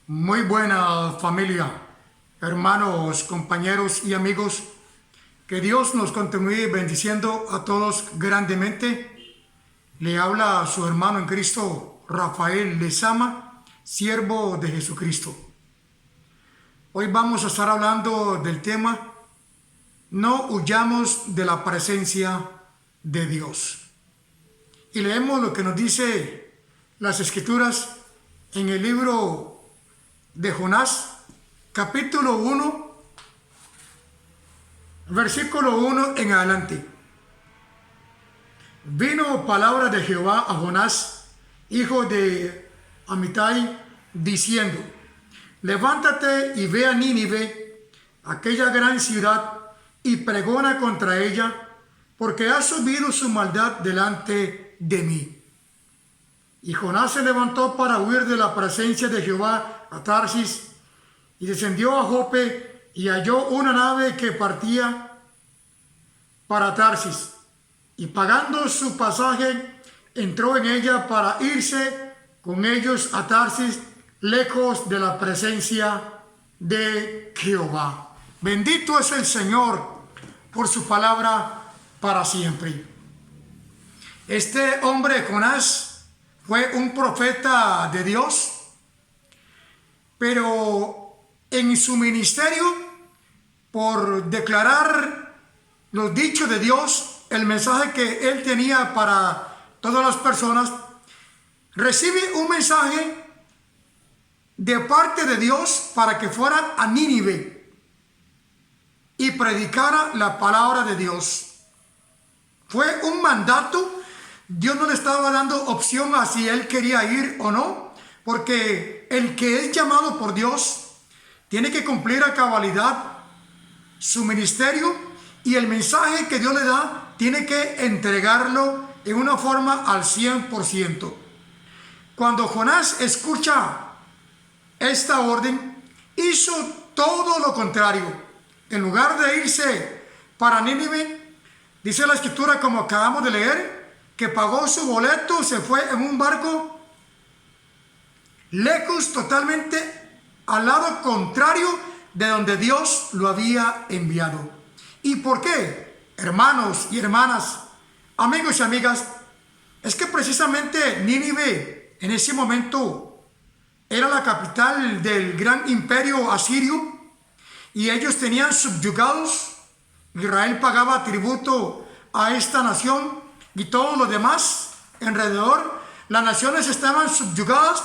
Muy buena familia, hermanos, compañeros y amigos. Que Dios nos continúe bendiciendo a todos grandemente. Le habla su hermano en Cristo, Rafael Lezama, siervo de Jesucristo. Hoy vamos a estar hablando del tema No huyamos de la presencia de Dios. Y leemos lo que nos dice las Escrituras en el libro de Jonás, capítulo 1, versículo 1 en adelante. Vino palabra de Jehová a Jonás, hijo de Amitai, diciendo: levántate y ve a Nínive, aquella gran ciudad, y pregona contra ella, porque ha subido su maldad delante de mí. Y Jonás se levantó para huir de la presencia de Jehová a Tarsis, y descendió a Jope, y halló una nave que partía para Tarsis, y pagando su pasaje, entró en ella para irse con ellos a Tarsis, lejos de la presencia de Jehová. Bendito es el Señor por su palabra para siempre. Este hombre Jonás fue un profeta de Dios, pero en su ministerio, por declarar los dichos de Dios, el mensaje que él tenía para todas las personas, recibe un mensaje de parte de Dios para que fuera a Nínive y predicara la palabra de Dios. Fue un mandato. Dios no le estaba dando opción a si él quería ir o no, porque el que es llamado por Dios tiene que cumplir a cabalidad su ministerio, y el mensaje que Dios le da tiene que entregarlo en una forma al 100%. Cuando Jonás escucha esta orden, hizo todo lo contrario. En lugar de irse para Nínive, dice la escritura, como acabamos de leer, que pagó su boleto, se fue en un barco lejos, totalmente al lado contrario de donde Dios lo había enviado. ¿Y por qué, hermanos y hermanas, amigos y amigas? Es que precisamente Nínive en ese momento era la capital del gran imperio asirio, y ellos tenían subyugados. Israel pagaba tributo a esta nación, y todos los demás alrededor, las naciones estaban subyugadas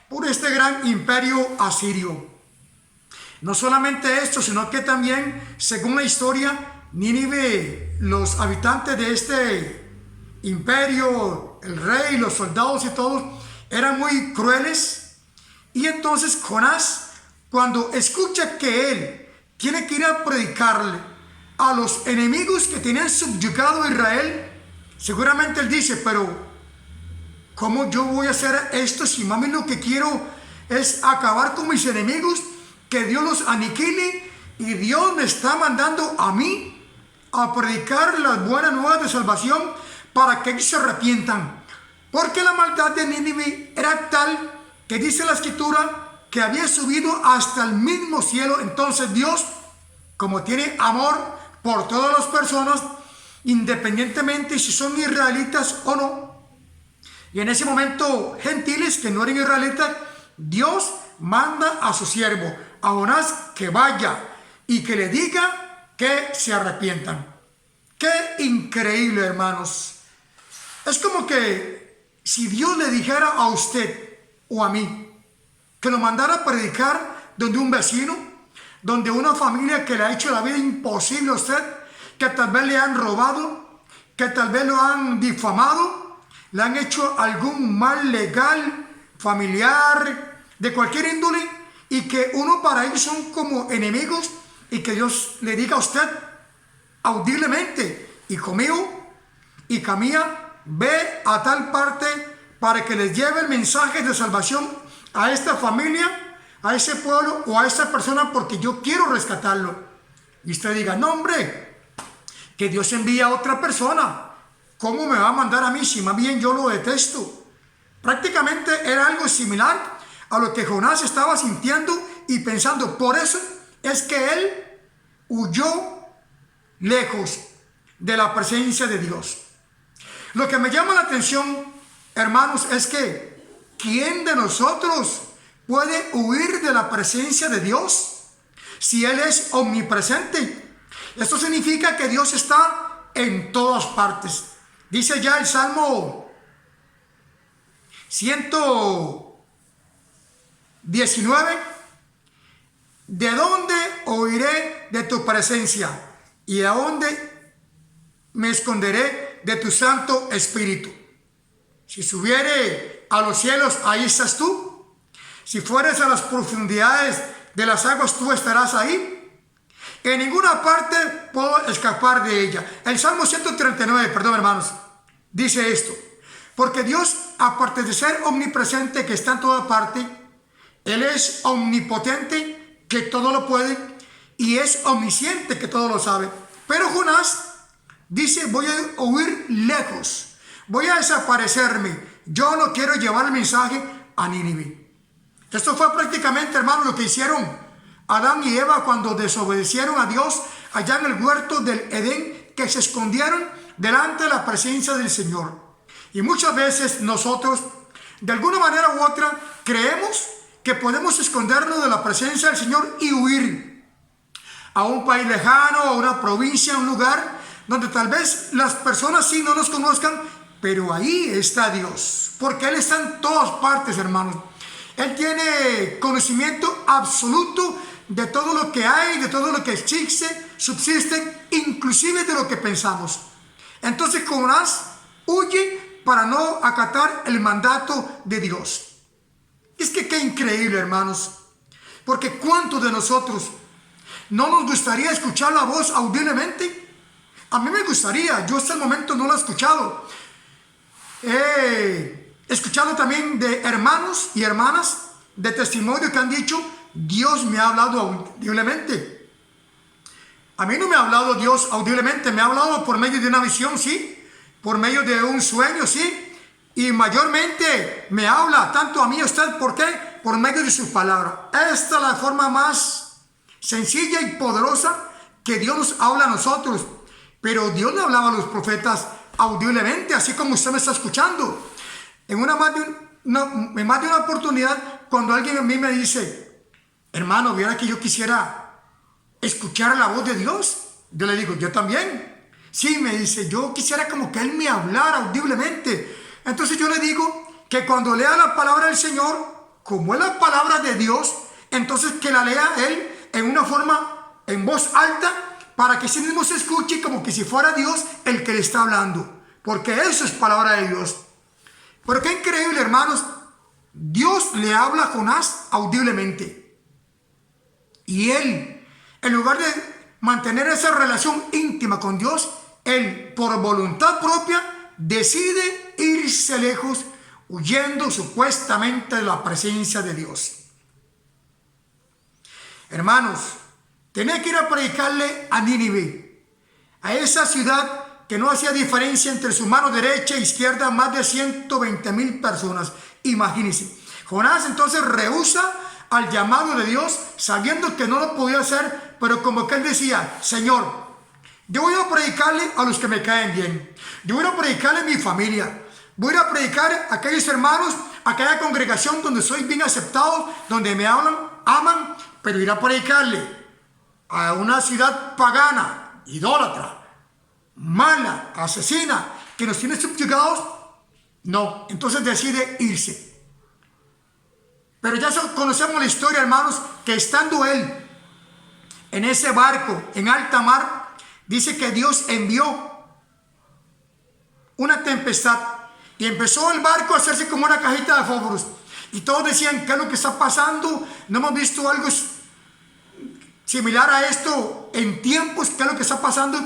por este gran imperio asirio. No solamente esto, sino que también, según la historia, Nínive, los habitantes de este imperio, el rey, los soldados y todos, eran muy crueles. Y entonces Jonás, cuando escucha que él tiene que ir a predicarle a los enemigos que tenían subyugado a Israel, seguramente él dice: pero ¿cómo yo voy a hacer esto si mami lo que quiero es acabar con mis enemigos, que Dios los aniquile, y Dios me está mandando a mí a predicar las buenas nuevas de salvación para que ellos se arrepientan? Porque la maldad de Nínive era tal que dice la escritura que había subido hasta el mismo cielo. Entonces Dios, como tiene amor por todas las personas, independientemente si son israelitas o no, y en ese momento gentiles que no eran israelitas, Dios manda a su siervo, a Jonás, que vaya y que le diga que se arrepientan. ¡Qué increíble, hermanos! Es como que si Dios le dijera a usted o a mí que lo mandara a predicar donde un vecino, donde una familia que le ha hecho la vida imposible a usted, que tal vez le han robado, que tal vez lo han difamado, le han hecho algún mal legal, familiar, de cualquier índole, y que uno para ellos son como enemigos, y que Dios le diga a usted audiblemente: hijo mío, hija mía, ve a tal parte para que les lleve el mensaje de salvación a esta familia, a ese pueblo o a esa persona, porque yo quiero rescatarlo. Y usted diga: no, hombre, que Dios envía a otra persona. ¿Cómo me va a mandar a mí si más bien yo lo detesto? Prácticamente era algo similar a lo que Jonás estaba sintiendo y pensando. Por eso es que él huyó lejos de la presencia de Dios. Lo que me llama la atención, hermanos, es que ¿quién de nosotros puede huir de la presencia de Dios si Él es omnipresente? Esto significa que Dios está en todas partes. Dice ya el Salmo 119, ¿de dónde oiré de tu presencia? ¿Y a dónde me esconderé de tu Santo Espíritu? Si subiere a los cielos, ahí estás tú. Si fueres a las profundidades de las aguas, tú estarás ahí. En ninguna parte puedo escapar de ella. El Salmo 139, perdón hermanos, dice esto. Porque Dios, aparte de ser omnipresente, que está en toda parte, Él es omnipotente, que todo lo puede, y es omnisciente, que todo lo sabe. Pero Jonás dice, voy a huir lejos, voy a desaparecerme. Yo no quiero llevar el mensaje a Nínive. Esto fue prácticamente, hermanos, lo que hicieron Adán y Eva cuando desobedecieron a Dios allá en el huerto del Edén, que se escondieron delante de la presencia del Señor. Y muchas veces nosotros, de alguna manera u otra, creemos que podemos escondernos de la presencia del Señor y huir a un país lejano, a una provincia, a un lugar donde tal vez las personas sí no nos conozcan, pero ahí está Dios, porque Él está en todas partes, hermanos. Él tiene conocimiento absoluto de todo lo que hay, de todo lo que existe, subsiste, inclusive de lo que pensamos. Entonces Jonás huye para no acatar el mandato de Dios. Es que qué increíble, hermanos, porque ¿cuántos de nosotros no nos gustaría escuchar la voz audiblemente? A mí me gustaría, yo hasta el momento no lo he escuchado. He escuchado también de hermanos y hermanas de testimonio que han dicho, Dios me ha hablado audiblemente. A mí no me ha hablado Dios audiblemente, me ha hablado por medio de una visión, sí, por medio de un sueño, sí, y mayormente me habla tanto a mí y a usted, ¿por qué? Por medio de su palabra. Esta es la forma más sencilla y poderosa que Dios nos habla a nosotros, pero Dios le hablaba a los profetas audiblemente, así como usted me está escuchando. En más de una oportunidad, cuando alguien a mí me dice, hermano, viera que yo quisiera escuchar la voz de Dios, yo le digo, yo también. Sí, me dice, yo quisiera como que Él me hablara audiblemente. Entonces yo le digo que cuando lea la palabra del Señor, como es la palabra de Dios, entonces que la lea Él en una forma, en voz alta, para que sí mismo se escuche como que si fuera Dios el que le está hablando, porque eso es palabra de Dios. Pero qué increíble, hermanos, Dios le habla a Jonás audiblemente. Y él, en lugar de mantener esa relación íntima con Dios, él, por voluntad propia, decide irse lejos, huyendo supuestamente de la presencia de Dios. Hermanos, tenía que ir a predicarle a Nínive, a esa ciudad que no hacía diferencia entre su mano derecha e izquierda, más de 120,000 personas. Imagínense. Jonás entonces rehúsa al llamado de Dios, sabiendo que no lo podía hacer, pero como que él decía, Señor, yo voy a predicarle a los que me caen bien, yo voy a predicarle a mi familia, voy a predicar a aquellos hermanos, a aquella congregación donde soy bien aceptado, donde me hablan, aman, pero ir a predicarle a una ciudad pagana, idólatra, mala, asesina, que nos tiene subyugados, no. Entonces decide irse. Pero ya conocemos la historia, hermanos, que estando él en ese barco en alta mar, dice que Dios envió una tempestad y empezó el barco a hacerse como una cajita de fósforos. Y todos decían, ¿qué es lo que está pasando? No hemos visto algo similar a esto en tiempos, ¿qué es lo que está pasando?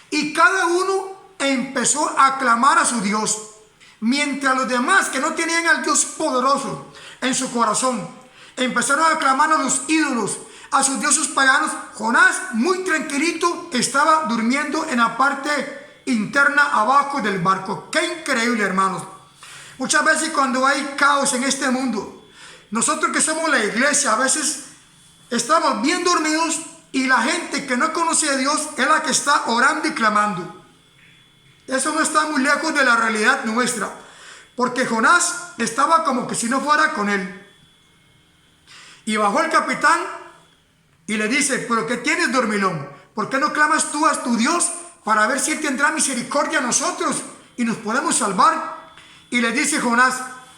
Y cada uno empezó a clamar a su Dios, mientras los demás que no tenían al Dios poderoso en su corazón empezaron a clamar a los ídolos, a sus dioses paganos. Jonás, muy tranquilito, estaba durmiendo en la parte interna abajo del barco. Qué increíble, hermanos. Muchas veces cuando hay caos en este mundo, nosotros que somos la iglesia, a veces estamos bien dormidos y la gente que no conoce a Dios es la que está orando y clamando. Eso no está muy lejos de la realidad nuestra, porque Jonás estaba como que si no fuera con él. Y bajó el capitán y le dice: ¿pero qué tienes, dormilón? ¿Por qué no clamas tú a tu Dios para ver si él tendrá misericordia a nosotros y nos podemos salvar? Y le dice Jonás: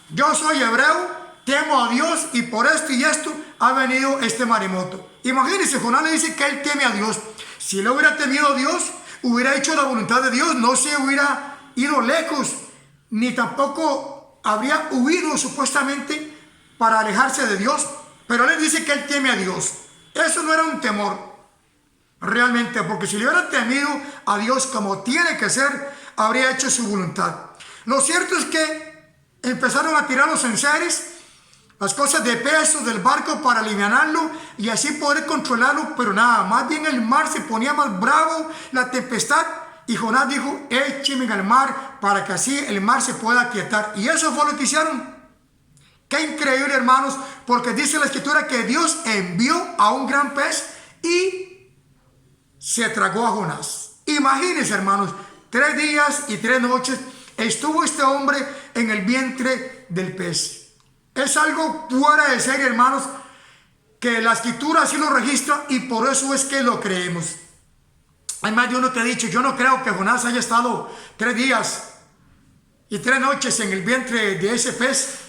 yo soy hebreo, temo a Dios y por esto y esto ha venido este maremoto. Imagínense, Jonás le dice que él teme a Dios. Si él hubiera temido a Dios, hubiera hecho la voluntad de Dios, no se hubiera ido lejos, ni tampoco habría huido supuestamente para alejarse de Dios. Pero él dice que él teme a Dios. Eso no era un temor realmente, porque si le hubiera temido a Dios como tiene que ser, habría hecho su voluntad. Lo cierto es que empezaron a tirar los enseres, las cosas de peso del barco para alivianarlo y así poder controlarlo, pero nada, más bien el mar se ponía más bravo, la tempestad, y Jonás dijo: échenme al mar para que así el mar se pueda aquietar. Y eso fue lo que hicieron. Qué increíble, hermanos, porque dice la escritura que Dios envió a un gran pez y se tragó a Jonás. Imagínense, hermanos, 3 días y 3 noches estuvo este hombre en el vientre del pez. Es algo fuera de serie, hermanos, que la escritura así lo registra y por eso es que lo creemos. Hay más de uno que ha dicho: yo no creo que Jonás haya estado 3 días y 3 noches en el vientre de ese pez,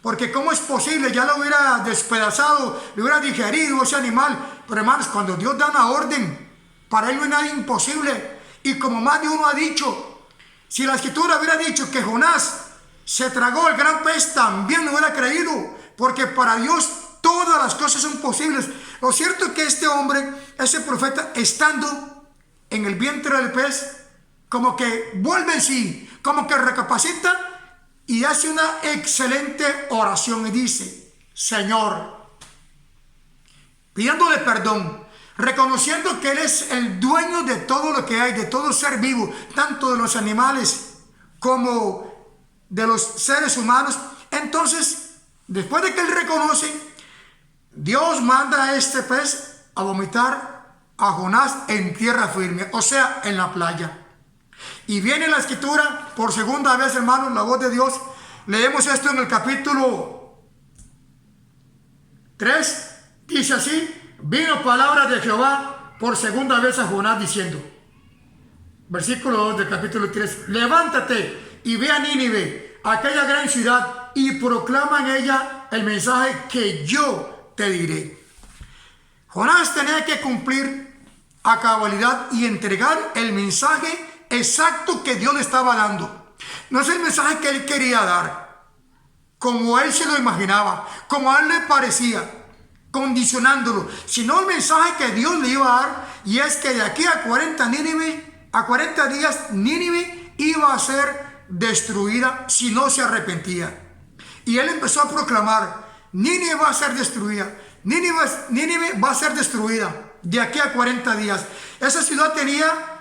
porque ¿cómo es posible? Ya lo hubiera despedazado, lo hubiera digerido ese animal. Pero hermanos, cuando Dios da una orden, para él no hay nada imposible. Y como más de uno ha dicho, si la escritura hubiera dicho que Jonás se tragó el gran pez, también lo hubiera creído, porque para Dios todas las cosas son posibles. Lo cierto es que este hombre, ese profeta, estando en el vientre del pez, como que vuelve en sí, como que recapacita y hace una excelente oración y dice: Señor, pidiéndole perdón, reconociendo que Él es el dueño de todo lo que hay, de todo ser vivo, tanto de los animales como de los seres humanos. Entonces, después de que Él reconoce, Dios manda a este pez a vomitar a Jonás en tierra firme, o sea, en la playa. Y viene la escritura por segunda vez, hermanos, la voz de Dios. Leemos esto en el capítulo 3. Dice así: vino palabra de Jehová por segunda vez a Jonás diciendo, versículo 2 del capítulo 3: levántate y ve a Nínive, aquella gran ciudad, y proclama en ella el mensaje que yo te diré. Jonás tenía que cumplir a cabalidad y entregar el mensaje exacto que Dios le estaba dando. No es el mensaje que él quería dar, como él se lo imaginaba, como a él le parecía, condicionándolo, sino el mensaje que Dios le iba a dar, y es que de aquí a 40 días Nínive iba a ser destruida si no se arrepentía. Y él empezó a proclamar: Nínive va a ser destruida, Nínive va a ser destruida de aquí a 40 días. Esa ciudad tenía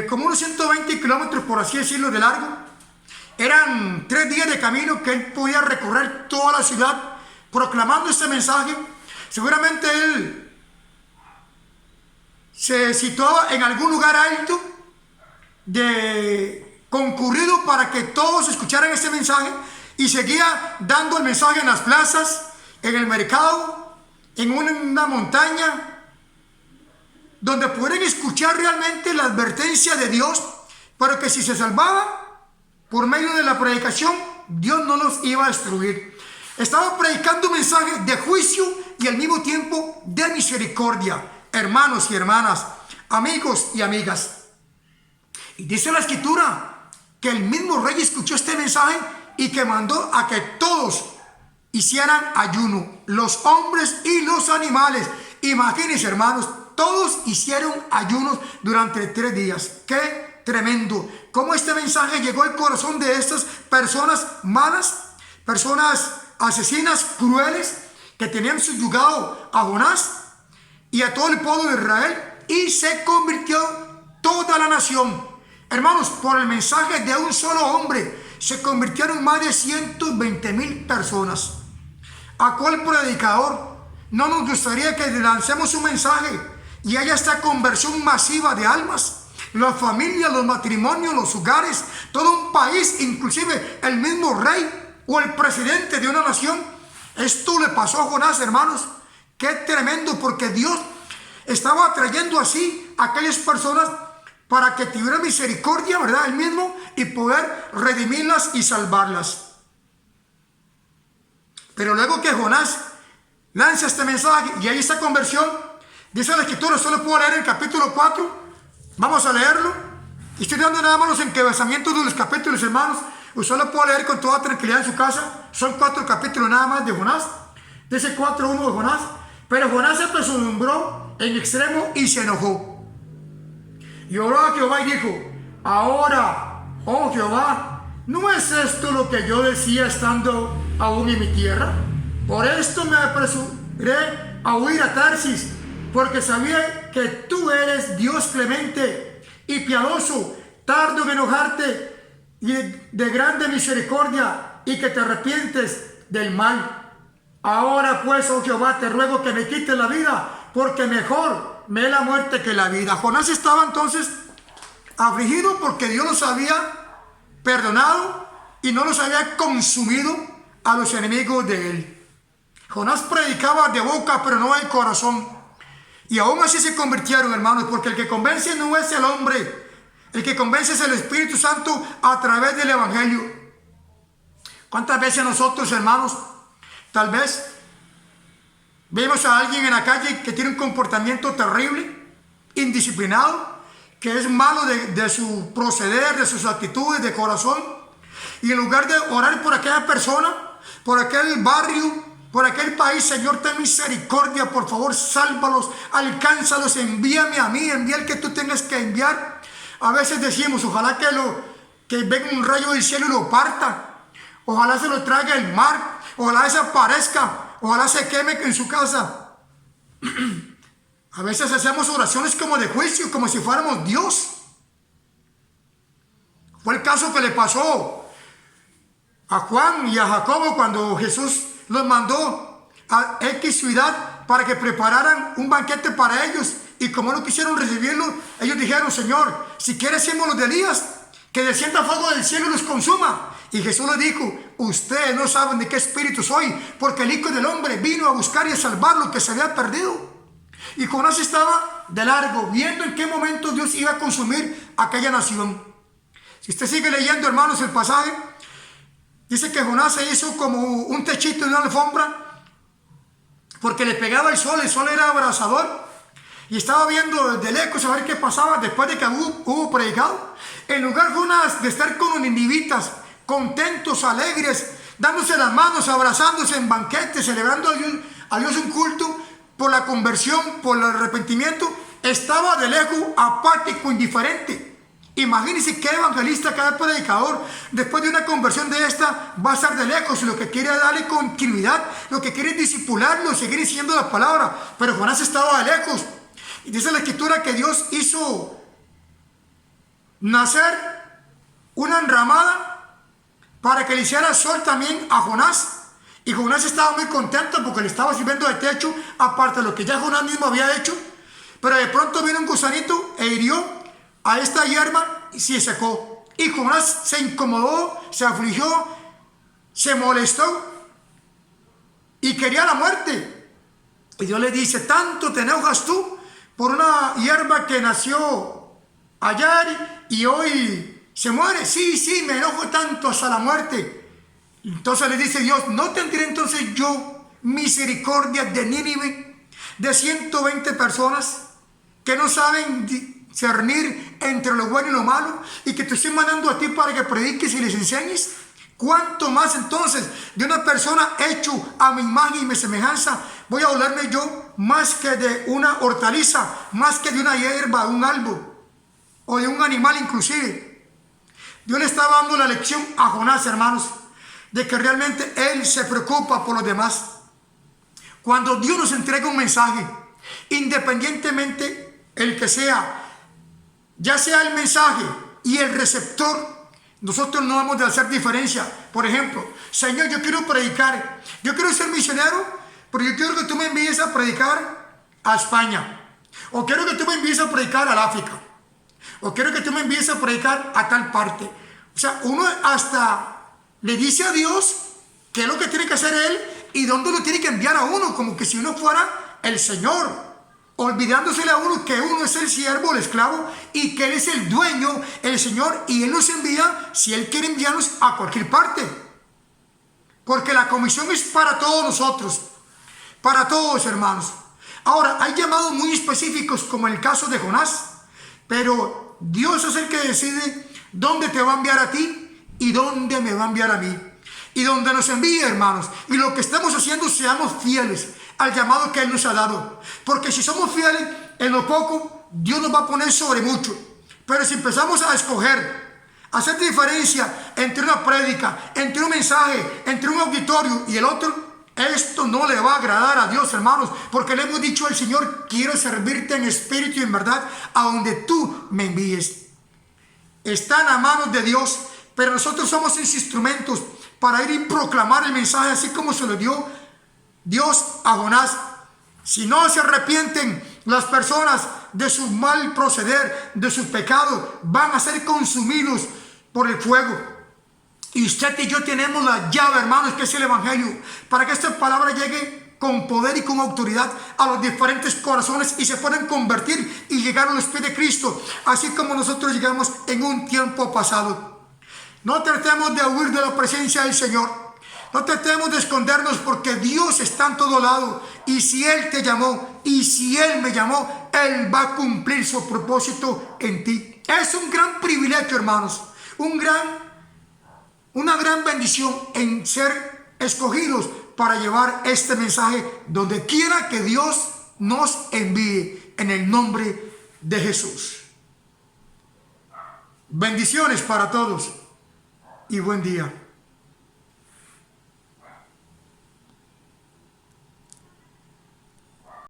como unos 120 kilómetros, por así decirlo, de largo. Eran 3 días de camino que él podía recorrer toda la ciudad proclamando este mensaje. Seguramente él se situaba en algún lugar alto concurrido para que todos escucharan este mensaje, y seguía dando el mensaje en las plazas, en el mercado, en una montaña, donde pudieran escuchar realmente la advertencia de Dios, pero que si se salvaba por medio de la predicación, Dios no los iba a destruir. Estaba predicando un mensaje de juicio y al mismo tiempo de misericordia, hermanos y hermanas, amigos y amigas. Y dice la escritura que el mismo rey escuchó este mensaje y que mandó a que todos hicieran ayuno, los hombres y los animales. Imagínense, hermanos, todos hicieron ayunos durante 3 días. ¡Qué tremendo! Cómo este mensaje llegó al corazón de estas personas malas, personas asesinas, crueles, que tenían subyugado a Jonás y a todo el pueblo de Israel, y se convirtió toda la nación, hermanos, por el mensaje de un solo hombre se convirtieron más de 120,000 personas. ¿A cuál predicador no nos gustaría que lancemos un mensaje y haya esta conversión masiva de almas? Las familias, los matrimonios, los hogares, todo un país, inclusive el mismo rey o el presidente de una nación. Esto le pasó a Jonás, hermanos. Qué tremendo, porque Dios estaba atrayendo así a aquellas personas para que tuviera misericordia, ¿verdad? Él mismo, y poder redimirlas y salvarlas. Pero luego que Jonás lanza este mensaje y hay esta conversión, dice la escritura, solo puedo leer el capítulo 4. Vamos a leerlo. Estoy dando nada más los encabezamientos de los capítulos, hermanos. Usted lo puede leer con toda tranquilidad en su casa. Son 4 capítulos nada más de Jonás. Dice 4:1 de Jonás. Pero Jonás se apesadumbró en extremo y se enojó. Y oró a Jehová y dijo: ahora, oh Jehová, ¿no es esto lo que yo decía estando aún en mi tierra? Por esto me apresuré a huir a Tarsis, porque sabía que tú eres Dios clemente y piadoso, tardo en enojarte y de grande misericordia, y que te arrepientes del mal. Ahora pues, oh Jehová, te ruego que me quites la vida, porque mejor me es la muerte que la vida. Jonás estaba entonces afligido porque Dios los había perdonado y no los había consumido a los enemigos de él. Jonás predicaba de boca, pero no de corazón. Y aún así se convirtieron, hermanos, porque el que convence no es el hombre, el que convence es el Espíritu Santo a través del Evangelio. ¿Cuántas veces nosotros, hermanos, tal vez vemos a alguien en la calle que tiene un comportamiento terrible, indisciplinado, que es malo de su proceder, de sus actitudes, de corazón, y en lugar de orar por aquella persona, por aquel barrio, por aquel país, Señor, ten misericordia, por favor, sálvalos, alcánzalos, envíame a mí, envía el que tú tengas que enviar. A veces decimos, ojalá que venga un rayo del cielo y lo parta, ojalá se lo traiga el mar, ojalá desaparezca, ojalá se queme en su casa. A veces hacemos oraciones como de juicio, como si fuéramos Dios. Fue el caso que le pasó a Juan y a Jacobo cuando Jesús los mandó a X ciudad para que prepararan un banquete para ellos, y como no quisieron recibirlo, ellos dijeron: Señor, si quieres seamos los de Elías, que descienda fuego del cielo y los consuma. Y Jesús les dijo: ustedes no saben de qué espíritu soy, porque el Hijo del Hombre vino a buscar y a salvar lo que se había perdido. Y Jonás estaba de largo, viendo en qué momento Dios iba a consumir aquella nación. Si usted sigue leyendo, hermanos, el pasaje, dice que Jonás se hizo como un techito de una alfombra, porque le pegaba el sol era abrasador, y estaba viendo desde lejos a ver qué pasaba después de que hubo predicado. En lugar, Jonás, de estar con los ninivitas, contentos, alegres, dándose las manos, abrazándose en banquetes, celebrando a Dios un culto por la conversión, por el arrepentimiento, estaba de lejos, apático, indiferente. Imagínense qué evangelista, cada predicador, después de una conversión de esta, va a estar de lejos. Lo que quiere es darle continuidad, lo que quiere es disipularlo, seguir diciendo la palabra. Pero Jonás estaba de lejos. Y dice la escritura que Dios hizo nacer una enramada para que le hiciera sol también a Jonás. Y Jonás estaba muy contento porque le estaba sirviendo de techo, aparte de lo que ya Jonás mismo había hecho. Pero de pronto vino un gusanito e hirió a esta hierba y se secó. Y Jonás se incomodó, se afligió, se molestó y quería la muerte. Y Dios le dice: ¿tanto te enojas tú por una hierba que nació ayer y hoy se muere? Sí, me enojo tanto hasta la muerte. Entonces le dice Dios: ¿no tendré entonces yo misericordia de Nínive, de 120 personas que no saben discernir entre lo bueno y lo malo, y que te estoy mandando a ti para que prediques y les enseñes? ¿Cuánto más entonces de una persona hecho a mi imagen y mi semejanza voy a dolerme yo más que de una hortaliza, más que de una hierba, un árbol o de un animal inclusive? Dios le estaba dando la lección a Jonás, hermanos, de que realmente él se preocupa por los demás. Cuando Dios nos entrega un mensaje, independientemente el que sea, ya sea el mensaje y el receptor, nosotros no hemos de hacer diferencia. Por ejemplo, Señor, yo quiero predicar, yo quiero ser misionero, pero yo quiero que tú me envíes a predicar a España, o quiero que tú me envíes a predicar al África, o quiero que tú me envíes a predicar a tal parte. O sea, uno hasta le dice a Dios qué es lo que tiene que hacer Él y dónde lo tiene que enviar a uno, como que si uno fuera el Señor, olvidándosele a uno que uno es el siervo, el esclavo, y que Él es el dueño, el Señor, y Él nos envía si Él quiere enviarnos a cualquier parte. Porque la comisión es para todos nosotros, para todos, hermanos. Ahora, hay llamados muy específicos, como el caso de Jonás, pero Dios es el que decide dónde te va a enviar a ti y dónde me va a enviar a mí. Y donde nos envíe, hermanos, y lo que estemos haciendo, seamos fieles al llamado que Él nos ha dado. Porque si somos fieles en lo poco, Dios nos va a poner sobre mucho. Pero si empezamos a escoger, a hacer diferencia entre una prédica, entre un mensaje, entre un auditorio y el otro, esto no le va a agradar a Dios, hermanos. Porque le hemos dicho al Señor, quiero servirte en espíritu y en verdad a donde tú me envíes. Están a manos de Dios, pero nosotros somos sus instrumentos para ir y proclamar el mensaje así como se lo dio Dios a Jonás. Si no se arrepienten las personas de su mal proceder, de sus pecados, van a ser consumidos por el fuego. Y usted y yo tenemos la llave, hermanos, que es el Evangelio, para que esta palabra llegue con poder y con autoridad a los diferentes corazones y se puedan convertir y llegar a los pies de Cristo, así como nosotros llegamos en un tiempo pasado. No tratemos de huir de la presencia del Señor. No tratemos de escondernos, porque Dios está en todo lado. Y si Él te llamó, y si Él me llamó, Él va a cumplir su propósito en ti. Es un gran privilegio, hermanos. Una gran bendición en ser escogidos para llevar este mensaje donde quiera que Dios nos envíe, en el nombre de Jesús. Bendiciones para todos y buen día.